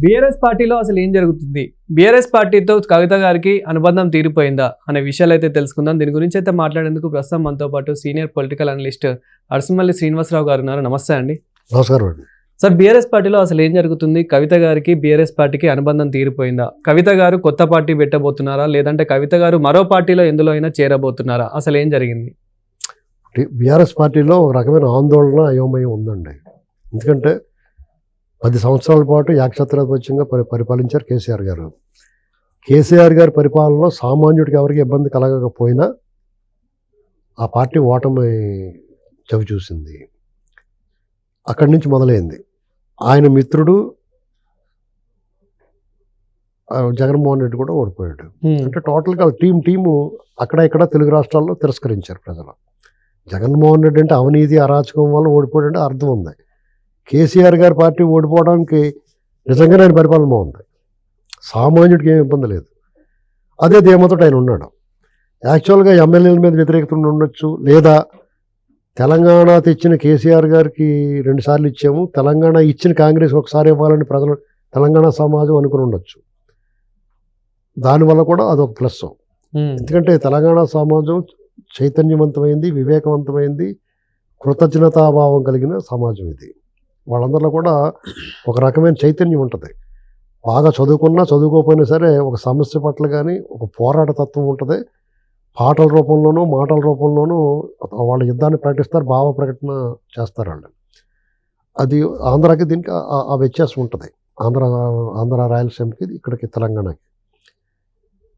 BRS పార్టీలో అసలు ఏం జరుగుతుంది, బీఆర్ఎస్ పార్టీతో కవిత గారికి అనుబంధం తీరిపోయిందా అనే విషయాలు అయితే తెలుసుకుందాం. దీని గురించి అయితే మాట్లాడేందుకు ప్రస్తుతం మనతో పాటు సీనియర్ పొలిటికల్ అనలిస్ట్ అరసమల్లి శ్రీనివాసరావు గారు ఉన్నారు. నమస్తే అండి. నమస్కారం అండి. సార్, బీఆర్ఎస్ పార్టీలో అసలు ఏం జరుగుతుంది? కవిత గారికి బీఆర్ఎస్ పార్టీకి అనుబంధం తీరిపోయిందా? కవిత గారు కొత్త పార్టీ పెట్టబోతున్నారా, లేదంటే కవిత గారు మరో పార్టీలో ఎందులో అయినా చేరబోతున్నారా? అసలు ఏం జరిగింది? బీఆర్ఎస్ పార్టీలో ఒక రకమైన ఆందోళన అయోమయం ఉందండి. ఎందుకంటే 10 సంవత్సరాల పాటు ఏకఛత్రాధిపత్యంగా పరిపాలించారు కేసీఆర్ గారు. కేసీఆర్ గారి పరిపాలనలో సామాన్యుడికి ఎవరికి ఇబ్బంది కలగకపోయినా ఆ పార్టీ ఓటమి చవి చూసింది. అక్కడి నుంచి మొదలైంది. ఆయన మిత్రుడు జగన్మోహన్ రెడ్డి కూడా ఓడిపోయాడు. అంటే టోటల్గా టీము అక్కడ ఇక్కడ తెలుగు రాష్ట్రాల్లో తిరస్కరించారు ప్రజలు. జగన్మోహన్ రెడ్డి అంటే అవినీతి అరాచకం వల్ల ఓడిపోయాడంటే అర్థం ఉంది. కేసీఆర్ గారి పార్టీ ఓడిపోవడానికి నిజంగానే ఆయన పరిపాలన బాగుంది. సామాన్యుడికి ఏమి ఇబ్బంది లేదు. అదే ధీమతో ఆయన ఉన్నాడు. యాక్చువల్గా ఎమ్మెల్యేల మీద వ్యతిరేకత ఉండొచ్చు, లేదా తెలంగాణ తెచ్చిన కేసీఆర్ గారికి 2 సార్లు ఇచ్చాము, తెలంగాణ ఇచ్చిన కాంగ్రెస్ ఒకసారి ఇవ్వాలని ప్రజలు తెలంగాణ సమాజం అనుకుని ఉండొచ్చు. దానివల్ల కూడా అదొక ప్లస్. ఎందుకంటే తెలంగాణ సమాజం చైతన్యవంతమైంది, వివేకవంతమైంది, కృతజ్ఞతాభావం కలిగిన సమాజం ఇది. వాళ్ళందరిలో కూడా ఒక రకమైన చైతన్యం ఉంటుంది. బాగా చదువుకున్నా చదువుకోకపోయినా సరే ఒక సమస్య పట్ల కానీ ఒక పోరాట తత్వం ఉంటుంది. పాటల రూపంలోనూ మాటల రూపంలోనూ వాళ్ళ యుద్ధాన్ని ప్రకటిస్తారు, భావ ప్రకటన చేస్తారు వాళ్ళు. అది ఆంధ్రాకి దీనికి ఆ వ్యత్యాసం ఉంటుంది. ఆంధ్ర రాయలసీమకి ఇక్కడికి తెలంగాణకి.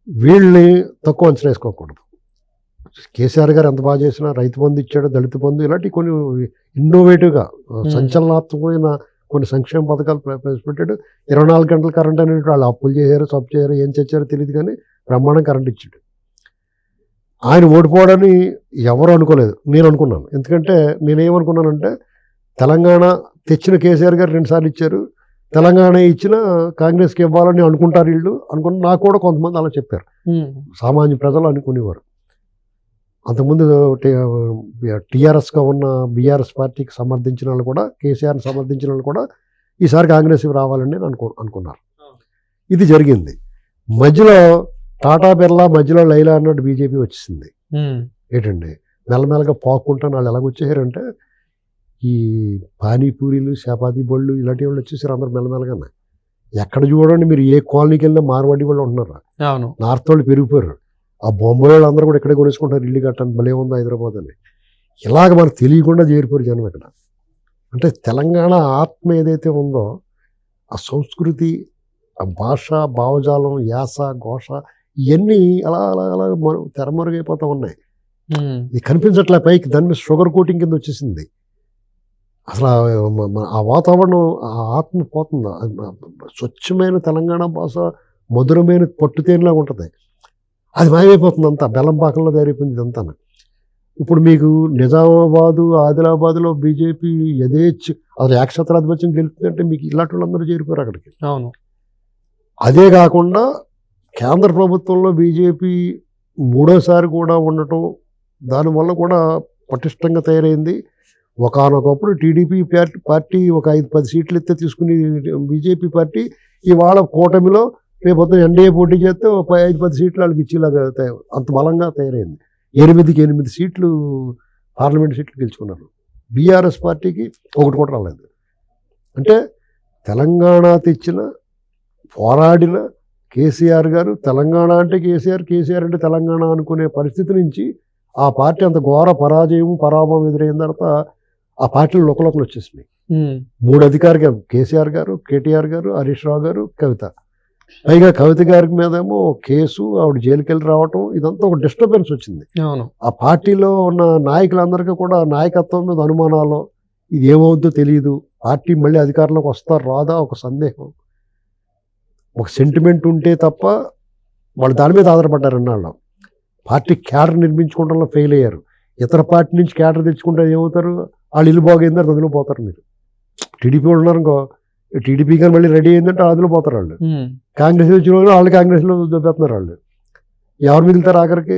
వీళ్ళని తక్కువ అంచనా వేసుకోకూడదు. కేసీఆర్ గారు ఎంత బాగా చేసినా రైతు బంధు ఇచ్చాడు, దళిత బంధు, ఇలాంటి కొన్ని ఇన్నోవేటివ్గా సంచలనాత్మకమైన కొన్ని సంక్షేమ పథకాలు ప్రవేశపెట్టాడు. 24 గంటల కరెంట్ అనేది వాళ్ళు అప్పులు చేశారు, సబ్ చేశారు, ఏం చేశారో తెలియదు, కానీ బ్రహ్మాండం కరెంట్ ఇచ్చాడు. ఆయన ఓడిపోవడాన్ని ఎవరు అనుకోలేదు, నేను అనుకున్నాను. ఎందుకంటే నేనేమనుకున్నానంటే తెలంగాణ తెచ్చిన కేసీఆర్ గారు 2 సార్లు ఇచ్చారు, తెలంగాణ ఇచ్చిన కాంగ్రెస్కి ఇవ్వాలని అనుకుంటారు వీళ్ళు అనుకున్న. నాకు కూడా కొంతమంది అలా చెప్పారు, సామాన్య ప్రజలు అనుకునేవారు. అంతకుముందు టీఆర్ఎస్గా ఉన్న బీఆర్ఎస్ పార్టీకి సమర్థించిన వాళ్ళు కూడా, కేసీఆర్ని సమర్థించిన వాళ్ళు కూడా ఈసారి కాంగ్రెస్కి రావాలని అనుకున్నారు. ఇది జరిగింది. మధ్యలో టాటా బిర్లా, మధ్యలో లైలా అన్నట్టు బీజేపీ వచ్చేసింది. ఏంటండి మెల్లమెల్లగా పాక్కుంటా వాళ్ళు ఎలాగొచ్చేసారంటే ఈ పానీపూరీలు, చపాతీ బళ్ళు ఇలాంటి వాళ్ళు వచ్చేసారు అందరు మెల్లమెల్లగానే. ఎక్కడ చూడండి మీరు, ఏ కాలనీకి వెళ్ళినా మార్వాడి వాళ్ళు ఉంటున్నారు. నార్త్ వాళ్ళు పెరిగిపోయారు. ఆ బొంబాయి వాళ్ళు అందరూ కూడా ఇక్కడే కొనేసుకుంటారు, ఇల్లు కట్టండి భలే ఉంది హైదరాబాద్ అని. ఇలాగ మనకు తెలియకుండా చేరిపోయారు జనం ఇక్కడ. అంటే తెలంగాణ ఆత్మ ఏదైతే ఉందో, ఆ సంస్కృతి, ఆ భాష, భావజాలం, యాస, ఘోష ఇవన్నీ అలా అలా అలా తెరమరుగైపోతూ ఉన్నాయి. ఇది కనిపించట్లే పైకి. దాని మీద షుగర్ కోటింగ్ కింద వచ్చేసింది. అసలు ఆ వాతావరణం, ఆ ఆత్మ పోతుంది. స్వచ్ఛమైన తెలంగాణ భాష మధురమైన పట్టుతేనిలాగా ఉంటుంది. అది మాయమైపోతుంది అంతా. బెల్లం పాకంలో తయారైపోయింది ఇదంతా. ఇప్పుడు మీకు నిజామాబాదు, ఆదిలాబాద్లో బీజేపీ అసలు ఏకఛత్రాధిపత్యం గెలుపుతుందంటే మీకు ఇలాంటి వాళ్ళందరూ చేరిపోయారు అక్కడికి. అవును. అదే కాకుండా కేంద్ర ప్రభుత్వంలో బీజేపీ 3వ సారి కూడా ఉండటం, దానివల్ల కూడా పటిష్టంగా తయారైంది. ఒకనొకప్పుడు టీడీపీ పార్టీ ఒక 5-10 సీట్లు ఎత్తే తీసుకుని బీజేపీ పార్టీ ఇవాళ కూటమిలో రేపొద్దున ఎన్డీఏ పోటీ చేస్తే 5-10 సీట్లు వాళ్ళకి ఇచ్చేలాగా అంత బలంగా తయారైంది. 8 సీట్లు పార్లమెంట్ సీట్లు గెలుచుకున్నారు. బీఆర్ఎస్ పార్టీకి 1 కూడా రాలేదు. అంటే తెలంగాణ తెచ్చిన, పోరాడిన కేసీఆర్ గారు, తెలంగాణ అంటే కేసీఆర్, కేసీఆర్ అంటే తెలంగాణ అనుకునే పరిస్థితి నుంచి ఆ పార్టీ అంత ఘోర పరాభవం ఎదురైన తర్వాత ఆ పార్టీలు లోకలోకలు వచ్చేసినాయి. 3 అధికారిగా కేసీఆర్ గారు, కేటీఆర్ గారు, హరీష్ రావు గారు, కవిత. పైగా కవిత గారి మీదేమో కేసు, ఆవిడ జైలుకి వెళ్ళి రావటం, ఇదంతా ఒక డిస్టర్బెన్స్ వచ్చింది. ఆ పార్టీలో ఉన్న నాయకులందరికీ కూడా నాయకత్వం మీద అనుమానాలు, ఇది ఏమవుతుందో తెలియదు, పార్టీ మళ్ళీ అధికారంలోకి వస్తారా రాదా ఒక సందేహం, ఒక సెంటిమెంట్ ఉంటే తప్ప వాళ్ళు దాని మీద ఆధారపడ్డారు. అన్నాళ్ళు పార్టీ క్యాడర్ నిర్మించుకోవడంలో ఫెయిల్ అయ్యారు. ఇతర పార్టీ నుంచి క్యాడర్ తెచ్చుకుంటే ఏమవుతారు, వాళ్ళు ఇల్లు బాగైందని అందులో పోతారు. మీరు టీడీపీ వాళ్ళు ఉన్నారు అనుకో, టీడీపీ కానీ మళ్ళీ రెడీ అయిందంటే అందులో పోతారు వాళ్ళు. కాంగ్రెస్ వచ్చిన వాళ్ళు కాంగ్రెస్లో చూపెడుతున్నారు వాళ్ళు. ఎవరు మిగులుతారు ఆఖరికి?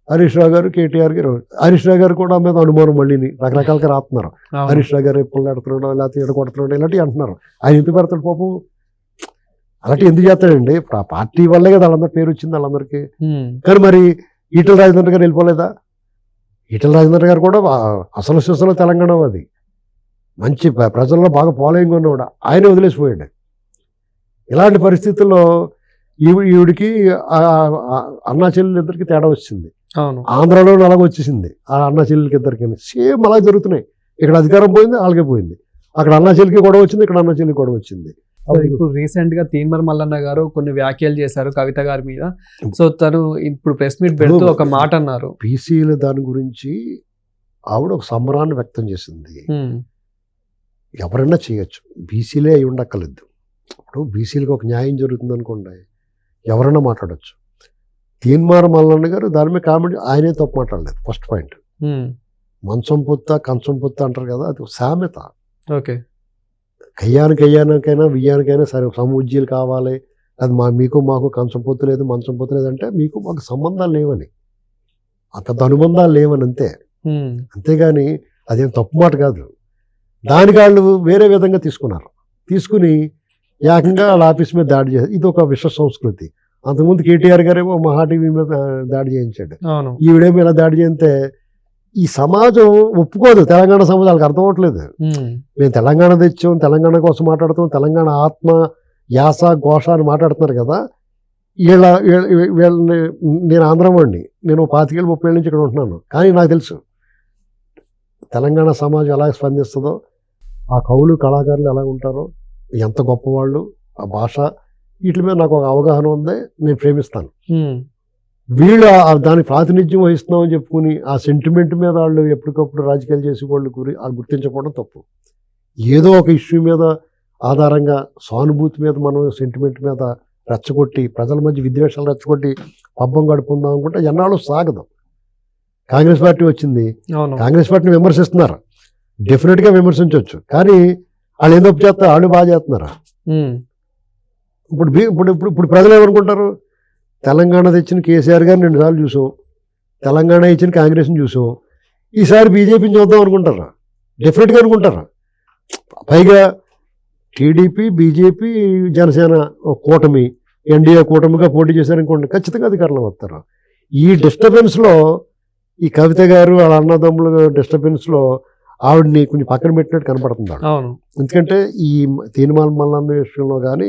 హరీష్ రావు గారు, కేటీఆర్ గారు. హరీష్ రావు గారు కూడా మీద అనుమానం మళ్ళీని రకరకాలుగా రాస్తున్నారు. హరీష్ రావు గారు ఎప్పుడు పెడుతున్నాడో, లేకపోతే ఎడ కొడుతున్నాడో ఇలాంటివి అంటున్నారు. ఆయన ఎందుకు పెడతాడు పాపం? అలాంటి ఎందుకు చేస్తాడండి? ఇప్పుడు ఆ పార్టీ వల్లే కదా వాళ్ళందరి పేరు వచ్చింది వాళ్ళందరికీ. ఉమ్, కానీ మరి ఈటెల రాజేంద్ర గారు వెళ్ళిపోలేదా? ఈటెల రాజేంద్ర గారు కూడా అసలు సిసలు తెలంగాణ అది మంచి ప్రజల్లో బాగా ఫాలోయింగ్ ఉన్నవాడు, ఆయన వదిలేసిపోయాడు. ఇలాంటి పరిస్థితుల్లో ఈవిడికి అన్నా చెల్లెలిద్దరికి తేడా వచ్చింది. అవును. ఆంధ్రాలో అలాగ వచ్చేసింది ఆ అన్నా చెల్లెలకి ఇద్దరికి. సేమ్ అలా జరుగుతున్నాయి. ఇక్కడ అధికారం పోయింది, వాళ్ళకే పోయింది. అక్కడ అన్నా చెల్లికి గొడవ వచ్చింది, ఇక్కడ అన్నా చెల్లికి గొడవ వచ్చింది. సో ఇప్పుడు రీసెంట్ గా తీన్మార్ మల్లన్న గారు కొన్ని వ్యాఖ్యలు చేశారు కవిత గారి మీద. సో తను ఇప్పుడు ప్రెస్ మీట్ పెడుతూ ఒక మాట అన్నారు. బీసీల దాని గురించి ఆవిడ ఒక సంబరాన్ని వ్యక్తం చేసింది. ఉమ్, ఎవరైనా చేయొచ్చు, బీసీలే అయి ఉండక్కర్లేదు. ఇప్పుడు బీసీలకు ఒక న్యాయం జరుగుతుంది అనుకోండి, ఎవరైనా మాట్లాడచ్చు. తీన్మార్ మల్లన్న గారు దాని మీద కామెంట్ ఆయనే తప్పు మాట్లాడలేదు. ఫస్ట్ పాయింట్, ఉమ్, మంచం పొత్త కంచం పొత్త అంటారు కదా, అది ఒక సామెత. ఓకే. కయ్యానికైనా వియ్యానికైనా సరే సమూజ్యాలు కావాలి, అది మీకు మాకు కంచం పొత్తు లేదు మంచం పొత్తు లేదు అంటే మీకు మాకు సంబంధాలు లేవని, అంత అనుబంధాలు లేవని అంతే. ఉమ్, అంతేగాని అదేం తప్పు మాట కాదు. దానికి వాళ్ళు వేరే విధంగా తీసుకుని ఏకంగా వాళ్ళ ఆఫీస్ మీద దాడి చేశారు. ఇది ఒక విశ్వ సంస్కృతి. అంతకుముందు కేటీఆర్ గారేమో మహా టీవీ మీద దాడి చేయించాడు. అవును. ఈవిడేమో ఇలా దాడి చేస్తే ఈ సమాజం ఒప్పుకోదు. తెలంగాణ సమాజం వాళ్ళకి అర్థం అవ్వట్లేదు. ఉమ్, మేము తెలంగాణ తెచ్చాం, తెలంగాణ కోసం మాట్లాడుతాం, తెలంగాణ ఆత్మ యాస ఘోష అని మాట్లాడుతున్నారు కదా. వీళ్ళని నేను ఆంధ్రవాడిని, నేను 25-30 ఏళ్ళ నుంచి ఇక్కడ ఉంటున్నాను. కానీ నాకు తెలుసు తెలంగాణ సమాజం ఎలా స్పందిస్తుందో, ఆ కవులు కళాకారులు ఎలా ఉంటారో, ఎంత గొప్పవాళ్ళు, ఆ భాష, వీటి మీద నాకు ఒక అవగాహన ఉంది. నేను ప్రేమిస్తాను. ఉమ్, వీళ్ళు దానికి ప్రాతినిధ్యం వహిస్తున్నామని చెప్పుకుని ఆ సెంటిమెంట్ మీద వాళ్ళు ఎప్పటికప్పుడు రాజకీయాలు చేసే వాళ్ళు గుర్తించకపోవడం తప్పు. ఏదో ఒక ఇష్యూ మీద ఆధారంగా సానుభూతి మీద మనం సెంటిమెంట్ మీద రెచ్చగొట్టి ప్రజల మధ్య విద్వేషాలు రెచ్చగొట్టి పబ్బం గడుపుకుందాం అనుకుంటే ఎన్నాళ్ళు సాగదు. కాంగ్రెస్ పార్టీ వచ్చింది, అవును. కాంగ్రెస్ పార్టీని విమర్శిస్తున్నారు, డెఫినెట్గా విమర్శించవచ్చు. కానీ వాళ్ళు ఏం తప్పు చేస్తారు? వాళ్ళు బాగా చేస్తున్నారు. ఉమ్, ఇప్పుడు ప్రజలు ఏమనుకుంటారు? తెలంగాణ తెచ్చిన కేసీఆర్ గారిని 2 సార్లు చూసాం, తెలంగాణ ఇచ్చిన కాంగ్రెస్ని చూసాం, ఈసారి బీజేపీని చూద్దాం అనుకుంటారా? డెఫినెట్గా అనుకుంటారా? పైగా టీడీపీ, బీజేపీ, జనసేన కూటమి, ఎన్డీఏ కూటమిగా పోటీ చేశారనుకోండి, ఖచ్చితంగా అధికారంలో వస్తారు. ఈ డిస్టర్బెన్స్లో ఈ కవిత గారు వాళ్ళ అన్నదమ్ముల డిస్టర్బెన్స్లో ఆవిడని కొంచెం పక్కన పెట్టినట్టు కనపడుతుంది. అవును. ఎందుకంటే ఈ తీన్మార్ మల్లన్న విషయంలో కానీ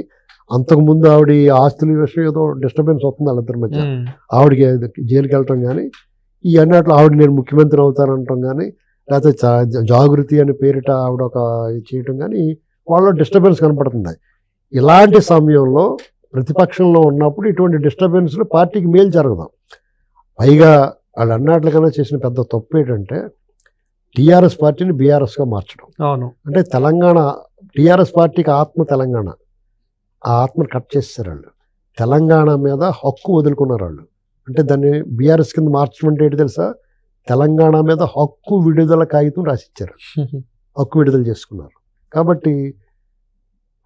అంతకుముందు ఆవిడ ఆస్తుల విషయం ఏదో డిస్టర్బెన్స్ వస్తుంది వాళ్ళిద్దరి మధ్య. ఆవిడకి జైలుకి వెళ్ళటం కానీ, ఈ అన్నట్లు ఆవిడ నేను ముఖ్యమంత్రి అవుతానంటాం కానీ, లేకపోతే జాగృతి అనే పేరిట ఆవిడ ఒక చేయటం కానీ వాళ్ళ డిస్టర్బెన్స్ కనపడుతుంది. ఇలాంటి సమయంలో ప్రతిపక్షంలో ఉన్నప్పుడు ఇటువంటి డిస్టర్బెన్స్లు పార్టీకి మేలు జరగదు. పైగా వాళ్ళు అన్నట్లుగానే చేసిన పెద్ద తప్పు ఏంటంటే టీఆర్ఎస్ పార్టీని బీఆర్ఎస్గా మార్చడం. అవును. అంటే తెలంగాణ టీఆర్ఎస్ పార్టీకి ఆత్మ తెలంగాణ, ఆ ఆత్మను కట్ చేస్తారు వాళ్ళు. తెలంగాణ మీద హక్కు వదులుకున్నారు వాళ్ళు. అంటే దాన్ని బీఆర్ఎస్ కింద మార్చడం అంటే ఏంటి తెలుసా? తెలంగాణ మీద హక్కు విడుదల కాగితం రాసిచ్చారు, హక్కు విడుదల చేసుకున్నారు. కాబట్టి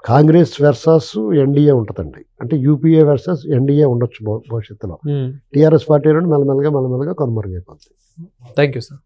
కాంగ్రెస్ వర్సెస్ ఎన్డీఏ ఉంటుందండి. అంటే యూపీఏ వర్సెస్ ఎన్డీఏ ఉండొచ్చు భవిష్యత్తులో. టీఆర్ఎస్ పార్టీ నుండి మెల్లమెల్లగా కనుమరుగైపోతుంది. Thank you sir.